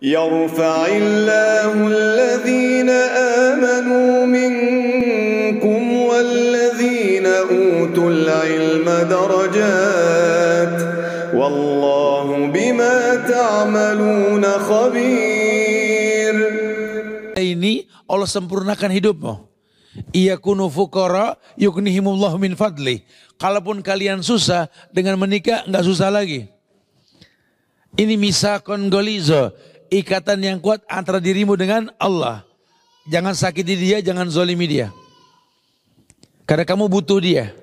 يرفع الله الذين آمنوا منكم والذين أوتوا العلم درجات والله بما تعملون خبير. Ini Allah sempurnakan hidupmu. Iyakunu fuqara yughnihimullahu min fadli. Kalaupun kalian susah, dengan menikah enggak susah lagi. Ini misakon golizo, ikatan yang kuat antara dirimu dengan Allah. Jangan sakiti dia, jangan zolimi dia. Karena kamu butuh dia.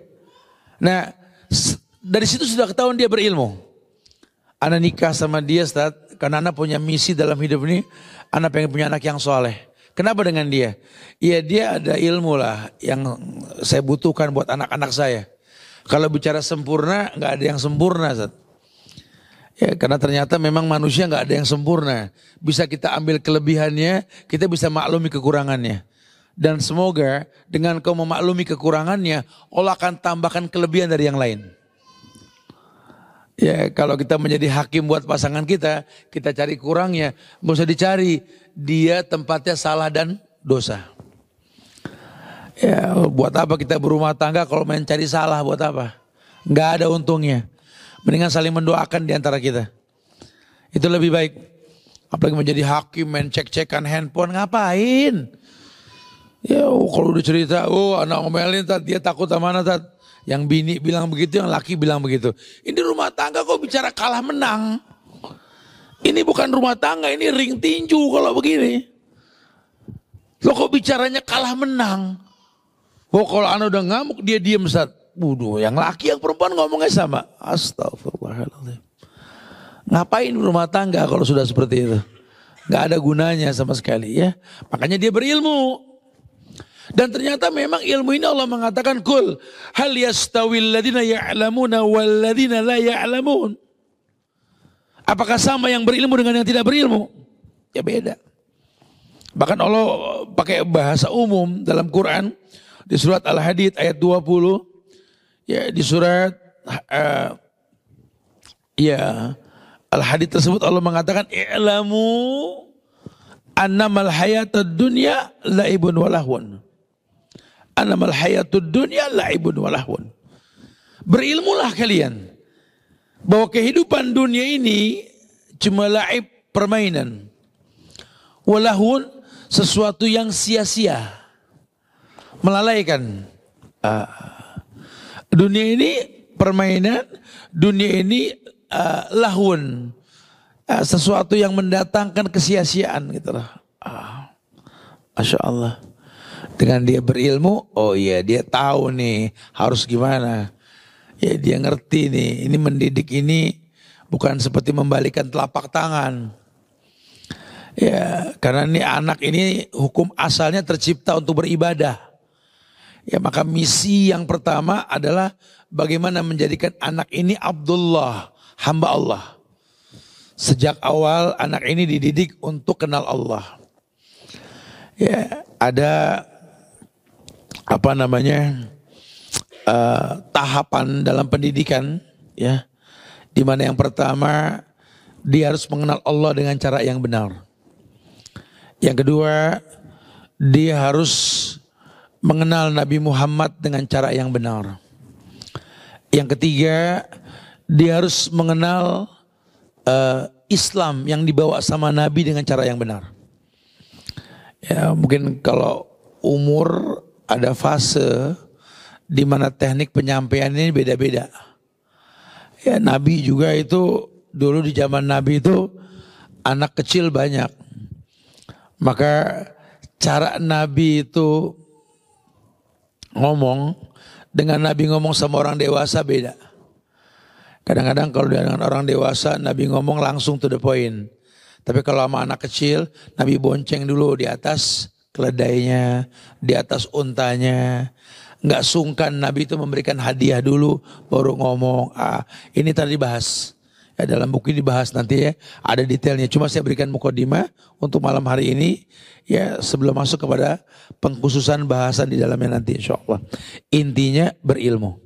Nah, dari situ sudah ketahuan dia berilmu. Anak nikah sama dia, Ustaz, karena anak punya misi dalam hidup ini. Anak pengen punya anak yang soleh. Kenapa dengan dia? Ya dia ada ilmu lah yang saya butuhkan buat anak-anak saya. Kalau bicara sempurna, nggak ada yang sempurna, Ustaz. Ya, karena ternyata memang manusia nggak ada yang sempurna. Bisa kita ambil kelebihannya, kita bisa maklumi kekurangannya. Dan semoga dengan kau memaklumi kekurangannya, Allah akan tambahkan kelebihan dari yang lain. Ya, kalau kita menjadi hakim buat pasangan kita cari kurangnya, nggak usah dicari. Dia tempatnya salah dan dosa. Ya, buat apa kita berumah tangga kalau main cari salah, buat apa? Nggak ada untungnya. Mendingan saling mendoakan di antara kita. Itu lebih baik. Apalagi menjadi hakim, main cek-cekan handphone, ngapain? Ya, kalau udah cerita, anak ngomelin, dia takut sama mana, yang bini bilang begitu, yang laki bilang begitu. Ini rumah tangga kok bicara kalah menang. Ini bukan rumah tangga, ini ring tinju kalau begini. Lo kok bicaranya kalah menang? Kalau anak udah ngamuk, dia diem, Ustaz. Waduh, yang laki yang perempuan ngomongnya sama. Astagfirullahaladzim. Ngapain rumah tangga kalau sudah seperti itu? Gak ada gunanya sama sekali ya. Makanya dia berilmu. Dan ternyata memang ilmu ini Allah mengatakan kul hal yastawil ladina ya'lamuna wal ladina la ya'lamun. Apakah sama yang berilmu dengan yang tidak berilmu? Ya beda. Bahkan Allah pakai bahasa umum dalam Quran di surat Al-Hadid ayat 20. Ya di surat Al-Hadid tersebut Allah mengatakan i'lamu annamal hayatud dunya la'ibun walahun. Annamal hayatud dunya la'ibun walahun. Berilmulah kalian bahwa kehidupan dunia ini cuma la'ib, permainan. Walahun, sesuatu yang sia-sia, melalaikan. Dunia ini permainan, dunia ini lahun, sesuatu yang mendatangkan kesia-siaan gitu loh. Masya Allah. Dengan dia berilmu, oh iya dia tahu nih harus gimana. Ya dia ngerti nih, ini mendidik ini bukan seperti membalikan telapak tangan. Ya karena ini anak ini hukum asalnya tercipta untuk beribadah. Ya maka misi yang pertama adalah bagaimana menjadikan anak ini Abdullah, hamba Allah. Sejak awal anak ini dididik untuk kenal Allah. Ya ada tahapan dalam pendidikan ya, di mana yang pertama dia harus mengenal Allah dengan cara yang benar. Yang kedua dia harus mengenal Nabi Muhammad dengan cara yang benar. Yang ketiga dia harus mengenal Islam yang dibawa sama Nabi dengan cara yang benar. Ya mungkin kalau umur ada fase di mana teknik penyampaian ini beda-beda. Ya Nabi juga itu dulu di zaman Nabi itu anak kecil banyak. Maka cara Nabi itu ngomong dengan Nabi ngomong sama orang dewasa beda. Kadang-kadang kalau dengan orang dewasa Nabi ngomong langsung to the point. Tapi kalau sama anak kecil Nabi bonceng dulu di atas keledainya, di atas untanya. Nggak sungkan Nabi itu memberikan hadiah dulu baru ngomong. Ini tadi dibahas. Ya, dalam buku ini dibahas nanti ya, ada detailnya. Cuma saya berikan mukadimah untuk malam hari ini ya, sebelum masuk kepada pengkhususan bahasan di dalamnya nanti insyaallah. Intinya berilmu.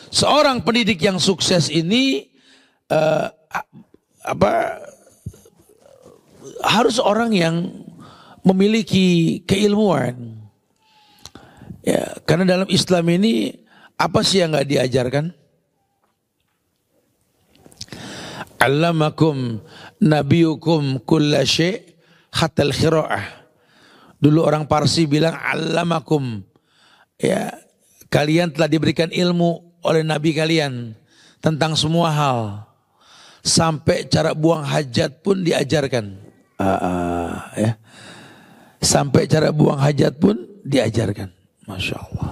Seorang pendidik yang sukses ini harus orang yang memiliki keilmuan. Ya, karena dalam Islam ini apa sih yang nggak diajarkan? Allamakum nabiyukum kulla syai' hatta al-qira'ah. Dulu orang Parsi bilang allamakum, ya, kalian telah diberikan ilmu oleh nabi kalian tentang semua hal. Sampai cara buang hajat pun diajarkan. Ya. Sampai cara buang hajat pun diajarkan. Masya Allah.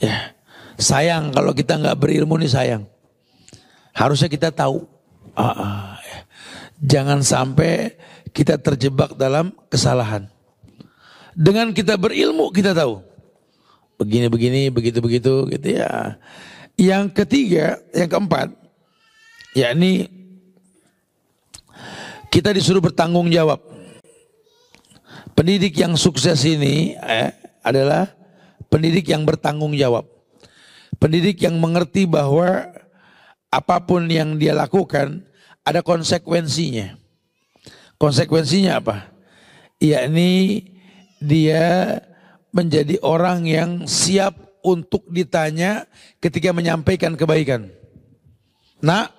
Ya. Sayang kalau kita nggak berilmu nih, sayang. Harusnya kita tahu. Ya. Jangan sampai kita terjebak dalam kesalahan. Dengan kita berilmu kita tahu. Begini-begini, begitu-begitu gitu ya. Yang ketiga, yang keempat, yakni kita disuruh bertanggung jawab. Pendidik yang sukses ini adalah pendidik yang bertanggung jawab. Pendidik yang mengerti bahwa apapun yang dia lakukan ada konsekuensinya. Konsekuensinya apa? Yakni dia menjadi orang yang siap untuk ditanya ketika menyampaikan kebaikan. Nak,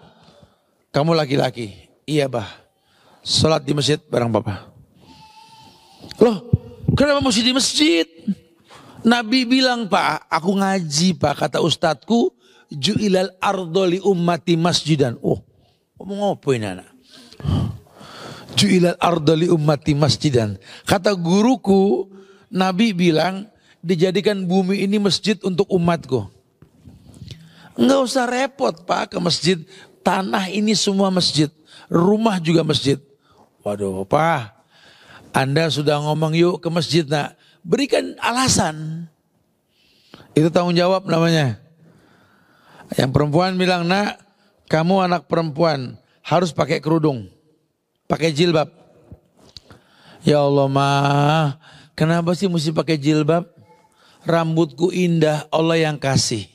kamu laki-laki. Iya bah, sholat di masjid bareng papa. Loh, kenapa mesti di masjid? Nabi bilang, Pak, aku ngaji Pak, kata ustadku, ju'ilal ardoli ummati masjidan. Oh, ngomong apa ini anak? Ju'ilal ardoli ummati masjidan. Kata guruku, Nabi bilang, dijadikan bumi ini masjid untuk umatku. Enggak usah repot Pak ke masjid. Tanah ini semua masjid. Rumah juga masjid. Waduh Pak, Anda sudah ngomong yuk ke masjid nak. Berikan alasan. Itu tanggung jawab namanya. Yang perempuan bilang, nak, kamu anak perempuan harus pakai kerudung. Pakai jilbab. Ya Allah mah, kenapa sih mesti pakai jilbab? Rambutku indah, Allah yang kasih.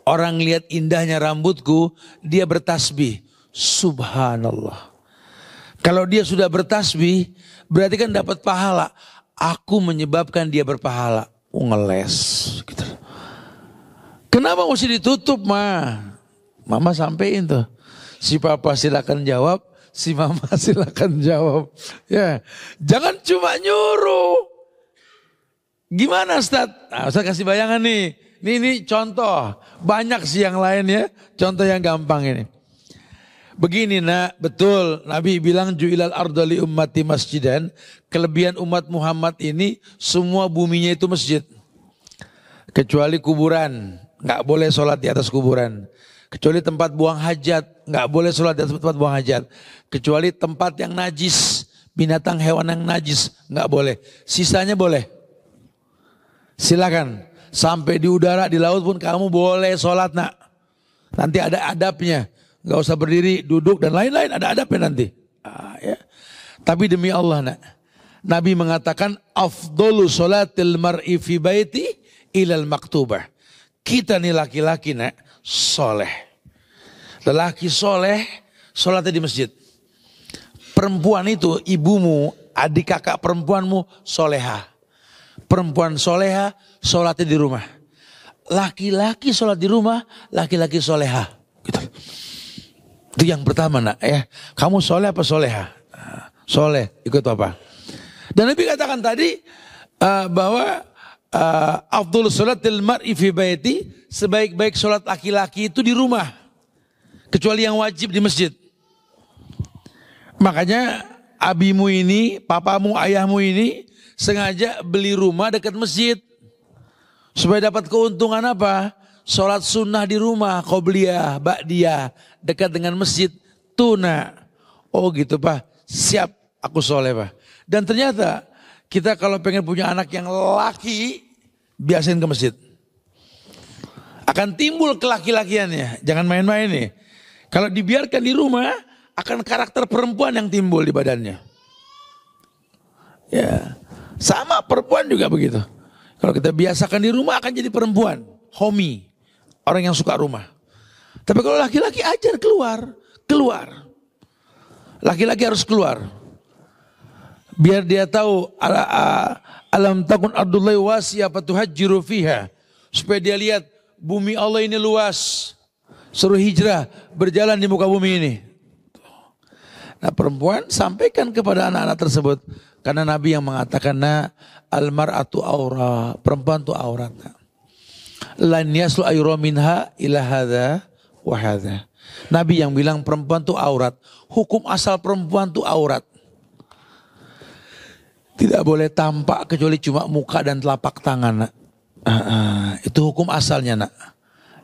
Orang lihat indahnya rambutku, dia bertasbih. Subhanallah. Kalau dia sudah bertasbih, berarti kan dapat pahala. Aku menyebabkan dia berpahala. Ngeles. Gitu. Kenapa mesti ditutup mah? Mama sampein tuh. Si papa silakan jawab, si mama silakan jawab. Ya, jangan cuma nyuruh. Gimana Ustaz? Nah, Ustaz kasih bayangan nih. Ini contoh. Banyak sih yang lain ya. Contoh yang gampang ini. Begini nak, betul Nabi bilang ju'ilal ardali ummati masjidan. Kelebihan umat Muhammad ini semua buminya itu masjid. Kecuali kuburan. Nggak boleh sholat di atas kuburan. Kecuali tempat buang hajat. Nggak boleh sholat di atas tempat buang hajat. Kecuali tempat yang najis. Binatang hewan yang najis. Nggak boleh. Sisanya boleh. Silakan. Sampai di udara, di laut pun kamu boleh sholat nak. Nanti ada adabnya. Gak usah berdiri, duduk dan lain-lain, ada adabnya nanti. Ya. Tapi demi Allah nak. Nabi mengatakan afdolu sholatil mar'i fi baiti ilal maktubah. Kita nih laki-laki nak, soleh. Lelaki soleh, sholatnya di masjid. Perempuan itu ibumu, adik kakak perempuanmu soleha. Perempuan soleha, sholatnya di rumah. Laki-laki sholat di rumah, laki-laki soleha. Gitu. Itu yang pertama nak ya. Kamu soleh apa soleha? Soleh, ikut apa? Dan Nabi katakan tadi bahwa afdhul sholatil mar'i fi baiti, sebaik-baik sholat laki-laki itu di rumah. Kecuali yang wajib di masjid. Makanya abimu ini, papamu, ayahmu ini sengaja beli rumah dekat masjid. Supaya dapat keuntungan apa? Sholat sunnah di rumah, qobliyah, ba'diyah, dekat dengan masjid, tuna. Oh gitu Pak, siap aku soleh Pak. Dan ternyata kita kalau pengen punya anak yang laki, biasain ke masjid. Akan timbul kelaki-lakiannya, jangan main-main nih. Kalau dibiarkan di rumah, akan karakter perempuan yang timbul di badannya. Ya, sama perempuan juga begitu. Kalau kita biasakan di rumah akan jadi perempuan, homi. Orang yang suka rumah. Tapi kalau laki-laki ajar keluar. Laki-laki harus keluar. Biar dia tahu alam takun ardullahi wasiyah fatuhajjiru fiha. Supaya dia lihat bumi Allah ini luas. Suruh hijrah berjalan di muka bumi ini. Nah, perempuan sampaikan kepada anak-anak tersebut. Karena Nabi yang mengatakan al-mar'atu aura, perempuan itu aurat. Lan yaslu ayra minha ila hadza wa hadza. Nabi yang bilang perempuan itu aurat. Hukum asal perempuan itu aurat. Tidak boleh tampak kecuali cuma muka dan telapak tangan, nak. Itu hukum asalnya, nak.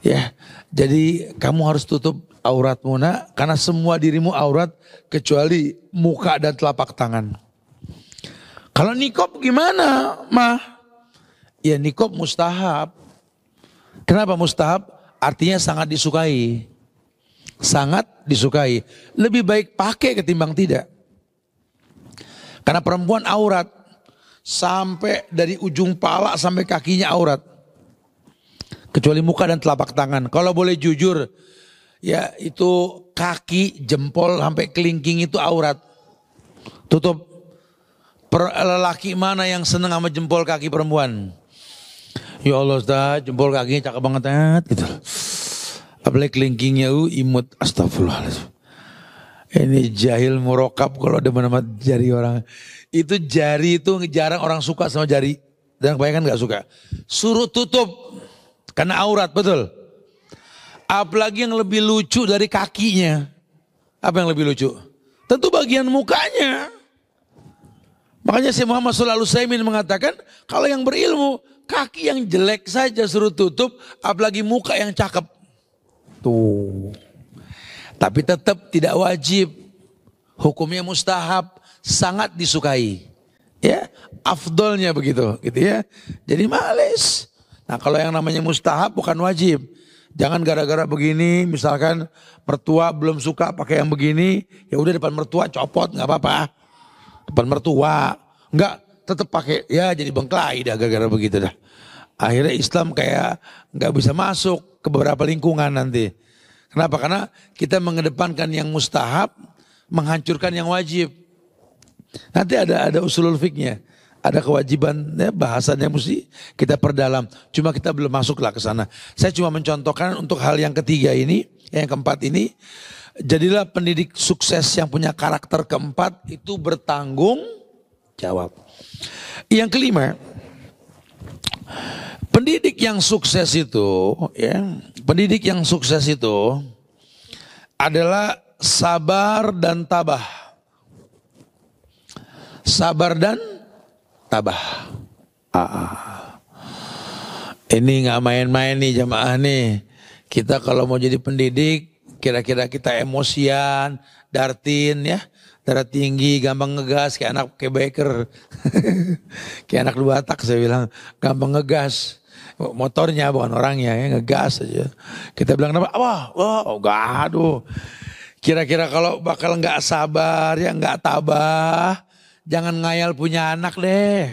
Ya, jadi kamu harus tutup auratmu, nak, karena semua dirimu aurat kecuali muka dan telapak tangan. Kalau nikob gimana, mah? Ya nikob mustahab. Kenapa mustahab? Artinya sangat disukai. Sangat disukai. Lebih baik pakai ketimbang tidak. Karena perempuan aurat. Sampai dari ujung pala sampai kakinya aurat. Kecuali muka dan telapak tangan. Kalau boleh jujur, ya itu kaki, jempol sampai kelingking itu aurat. Tutup. Lelaki mana yang senang sama jempol kaki perempuan? Ya Allah Ustaz, jempol kakinya cakep banget gitu. Apalagi kelingkingnya imut, astagfirullahaladzim. Ini jahil murokab kalau ada nama jari orang. Itu jari itu jarang orang suka sama jari. Dan kebanyakan gak suka. Suruh tutup. Karena aurat, betul. Apalagi yang lebih lucu dari kakinya. Apa yang lebih lucu? Tentu bagian mukanya. Makanya Syekh Muhammad Shalih Al-Utsaimin mengatakan, kalau yang berilmu, kaki yang jelek saja suruh tutup, apalagi muka yang cakep. Tuh. Tapi tetap tidak wajib. Hukumnya mustahab, sangat disukai. Ya, afdolnya begitu, gitu ya. Jadi males. Nah, kalau yang namanya mustahab bukan wajib. Jangan gara-gara begini, misalkan mertua belum suka pakai yang begini, ya udah depan mertua copot, nggak apa-apa. Depan mertua, enggak, tetap pakai, ya jadi bengklai dah gara-gara begitu dah. Akhirnya Islam kayak nggak bisa masuk ke beberapa lingkungan nanti. Kenapa? Karena kita mengedepankan yang mustahab, menghancurkan yang wajib. Nanti ada usulul fiknya, ada kewajiban, ya, bahasannya mesti kita perdalam. Cuma kita belum masuklah ke sana. Saya cuma mencontohkan untuk hal yang ketiga ini, yang keempat ini. Jadilah pendidik sukses yang punya karakter keempat itu bertanggung jawab. Yang kelima, pendidik yang sukses itu, ya, pendidik yang sukses itu adalah sabar dan tabah. Sabar dan tabah. Ini nggak main-main nih jamaah nih. Kita kalau mau jadi pendidik, kira-kira kita emosian, dartin ya, darah tinggi, gampang ngegas kayak anak kayak biker. Kayak anak dua tak saya bilang, gampang ngegas. Motornya bukan orangnya ya, ngegas aja. Kita bilang kenapa? Wah, aduh. Kira-kira kalau bakal nggak sabar ya, nggak tabah, jangan ngayal punya anak deh.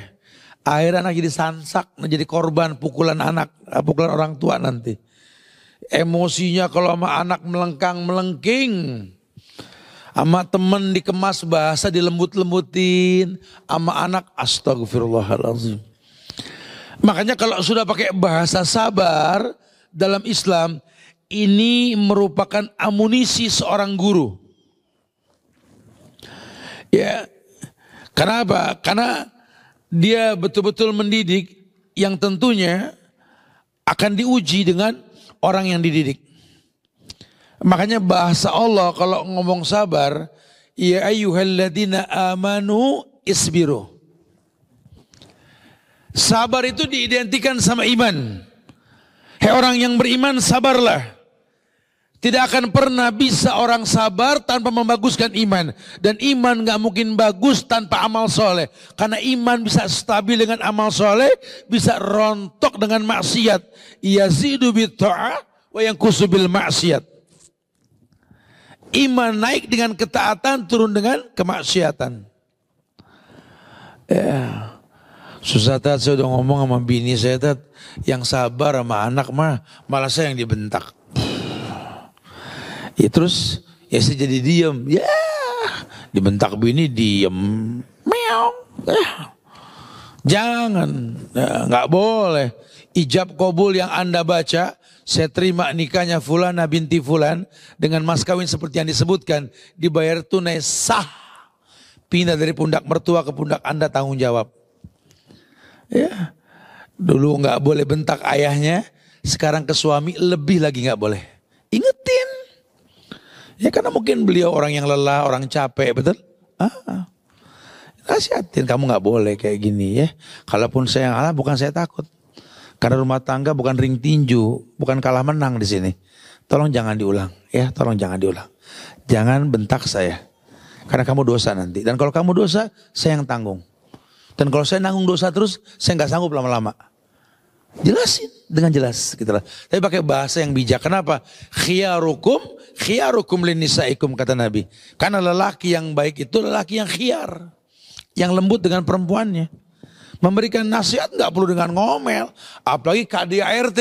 Akhirnya anak jadi sansak, jadi korban pukulan anak, pukulan orang tua nanti. Emosinya kalau sama anak melengking, sama temen dikemas bahasa dilembut-lembutin, sama anak astagfirullahaladzim. Makanya kalau sudah pakai bahasa sabar dalam Islam, ini merupakan amunisi seorang guru. Ya, kenapa? Karena dia betul-betul mendidik yang tentunya akan diuji dengan orang yang dididik. Makanya bahasa Allah kalau ngomong sabar, ya ayyuhalladzina amanu isbiru. Sabar itu diidentikan sama iman. Hei orang yang beriman, sabarlah. Tidak akan pernah bisa orang sabar tanpa membaguskan iman. Dan iman gak mungkin bagus tanpa amal soleh. Karena iman bisa stabil dengan amal soleh, bisa rontok dengan maksiat. Yazidu bitta'ah wa yanqusu bil maksiat. Iman naik dengan ketaatan, turun dengan kemaksiatan. Ya. Susah tat, saya udah ngomong sama bini saya tat, yang sabar sama anak mah malah saya yang dibentak. Ya terus ya saya jadi diem, ya dibentak bini diem, meow. Jangan, nggak boleh. Ijab kabul yang Anda baca, saya terima nikahnya Fulana binti Fulan dengan mas kawin seperti yang disebutkan, dibayar tunai sah. Pindah dari pundak mertua ke pundak Anda, tanggung jawab. Ya, dulu nggak boleh bentak ayahnya, sekarang ke suami lebih lagi nggak boleh. Ingetin. Ya karena mungkin beliau orang yang lelah, orang capek, betul? Nasihatin, kamu nggak boleh kayak gini ya. Kalaupun saya kalah, bukan saya takut. Karena rumah tangga bukan ring tinju, bukan kalah menang di sini. Tolong jangan diulang, ya. Tolong jangan diulang. Jangan bentak saya, karena kamu dosa nanti. Dan kalau kamu dosa, saya yang tanggung. Dan kalau saya nanggung dosa terus, saya nggak sanggup lama-lama. Jelasin dengan jelas, gitulah. Tapi pakai bahasa yang bijak. Kenapa? Khiyarukum linisaikum, kata Nabi. Karena lelaki yang baik itu lelaki yang khiyar, yang lembut dengan perempuannya. Memberikan nasihat nggak perlu dengan ngomel, apalagi KDART.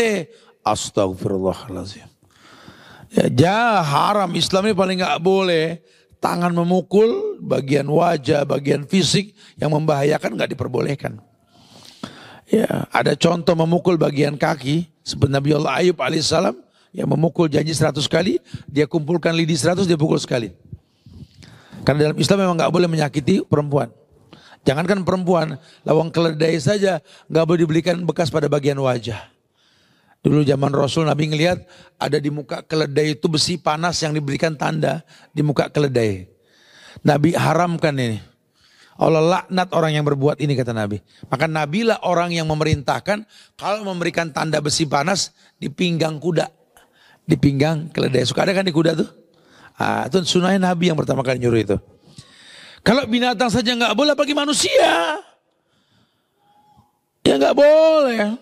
Astagfirullahaladzim. Ya haram, Islam ini paling nggak boleh. Tangan memukul, bagian wajah, bagian fisik yang membahayakan nggak diperbolehkan. Ya, ada contoh memukul bagian kaki, seperti Nabi Allah Ayub alaihissalam yang memukul janji 100 kali, dia kumpulkan lidi 100, dia pukul sekali. Karena dalam Islam memang nggak boleh menyakiti perempuan. Jangankan perempuan, lawang keledai saja nggak boleh diberikan bekas pada bagian wajah. Dulu zaman Rasul, Nabi ngelihat ada di muka keledai itu besi panas yang diberikan tanda di muka keledai. Nabi haramkan ini. Allah laknat orang yang berbuat ini, kata Nabi. Maka Nabilah orang yang memerintahkan kalau memberikan tanda besi panas di pinggang kuda, di pinggang keledai. Suka ada kan di kuda tuh? Itu sunahnya Nabi yang pertama kali nyuruh itu. Kalau binatang saja nggak boleh, bagi manusia ya nggak boleh.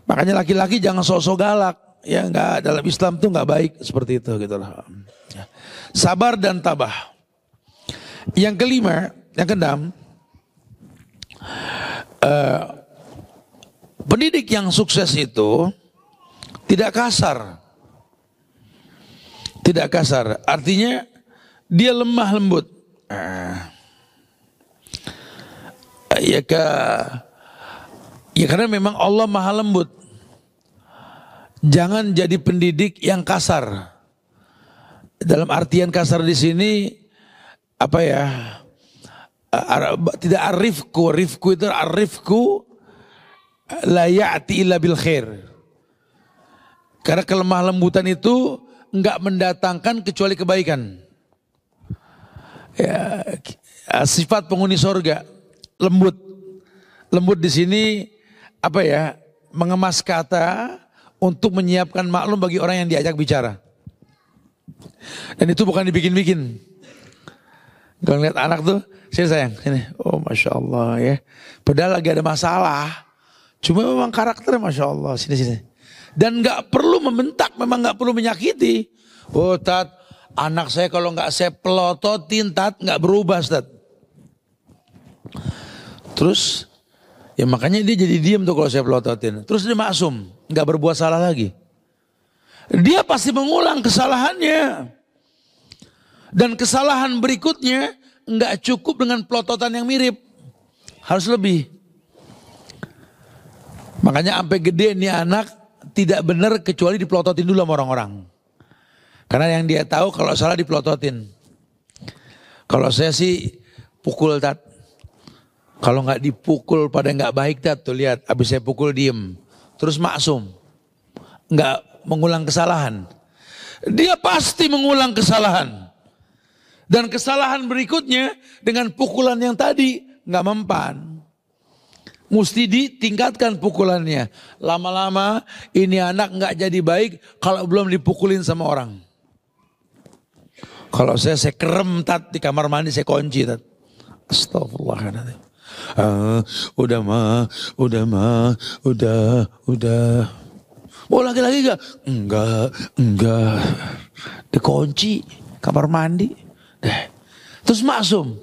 Makanya laki-laki jangan sok-sok galak, ya nggak, dalam Islam tuh nggak baik seperti itu, gitulah. Sabar dan tabah. Yang kelima, yang keenam, pendidik yang sukses itu tidak kasar, tidak kasar. Artinya dia lemah lembut. Ya karena memang Allah maha lembut. Jangan jadi pendidik yang kasar. Dalam artian kasar di sini apa ya? Tidak arifku. Rifku itu arifku la ya'ti illa bil khair. Karena kelemah lembutan itu enggak mendatangkan kecuali kebaikan. Ya, sifat penghuni sorga lembut. Lembut di sini apa ya? Mengemas kata untuk menyiapkan maklum bagi orang yang diajak bicara. Dan itu bukan dibikin-bikin. Kalau lihat anak tuh, sini sayang, sini. Oh Masya Allah ya. Padahal lagi ada masalah. Cuma memang karakternya Masya Allah, sini. Dan gak perlu membentak, memang gak perlu menyakiti. Oh Tat, anak saya kalau gak saya pelototin Tat, gak berubah Tat. Terus, ya makanya dia jadi diem tuh kalau saya pelototin. Terus dia maksum, gak berbuat salah lagi. Dia pasti mengulang kesalahannya. Dan kesalahan berikutnya nggak cukup dengan pelototan yang mirip, harus lebih. Makanya sampai gede nih anak tidak benar kecuali dipelototin dulu sama orang-orang. Karena yang dia tahu kalau salah dipelototin. Kalau saya sih pukul Tat. Kalau nggak dipukul pada nggak baik Tat, tuh lihat, abis saya pukul diem, terus maksum, nggak mengulang kesalahan. Dia pasti mengulang kesalahan. Dan kesalahan berikutnya dengan pukulan yang tadi nggak mempan. Mesti ditingkatkan pukulannya. Lama-lama ini anak nggak jadi baik kalau belum dipukulin sama orang. Kalau saya kerem Tat di kamar mandi, saya kunci Tat. Astagfirullahaladzim. Udah mau lagi-lagi gak? Enggak. Dikunci kamar mandi. Terus maksum.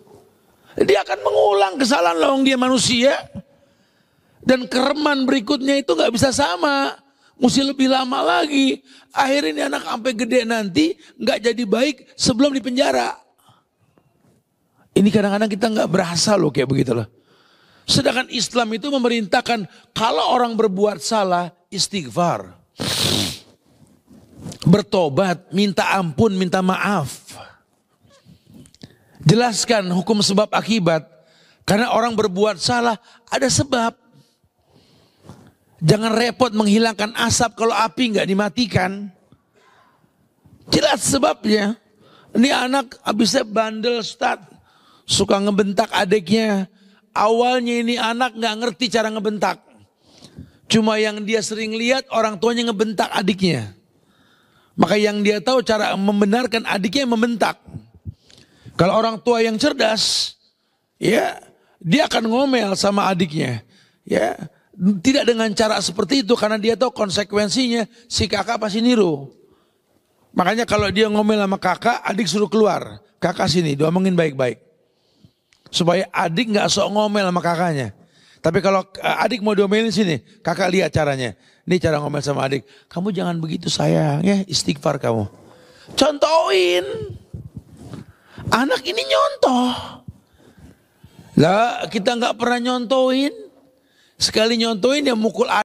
Dia akan mengulang kesalahan lawang dia manusia. Dan kereman berikutnya itu gak bisa sama. Mesti lebih lama lagi. Akhirnya ini anak sampai gede nanti gak jadi baik sebelum dipenjara. Ini kadang-kadang kita nggak berasa loh kayak begitu loh. Sedangkan Islam itu memerintahkan kalau orang berbuat salah, istighfar. Bertobat, minta ampun, minta maaf. Jelaskan hukum sebab akibat. Karena orang berbuat salah ada sebab. Jangan repot menghilangkan asap kalau api nggak dimatikan. Jelas sebabnya. Ini anak habisnya bandel Ustaz. Suka ngebentak adiknya. Awalnya ini anak nggak ngerti cara ngebentak. Cuma yang dia sering lihat orang tuanya ngebentak adiknya. Maka yang dia tahu cara membenarkan adiknya membentak. Kalau orang tua yang cerdas, ya dia akan ngomel sama adiknya. Ya, tidak dengan cara seperti itu karena dia tahu konsekuensinya si kakak pasti niru. Makanya kalau dia ngomel sama kakak, adik suruh keluar. Kakak sini, diomongin baik-baik. Supaya adik gak sok ngomel sama kakaknya. Tapi kalau adik mau diomelin sini, kakak lihat caranya. Ini cara ngomel sama adik. Kamu jangan begitu sayang ya, istighfar kamu. Contohin. Anak ini nyontoh. Lah kita gak pernah nyontohin. Sekali nyontohin ya mukul adik.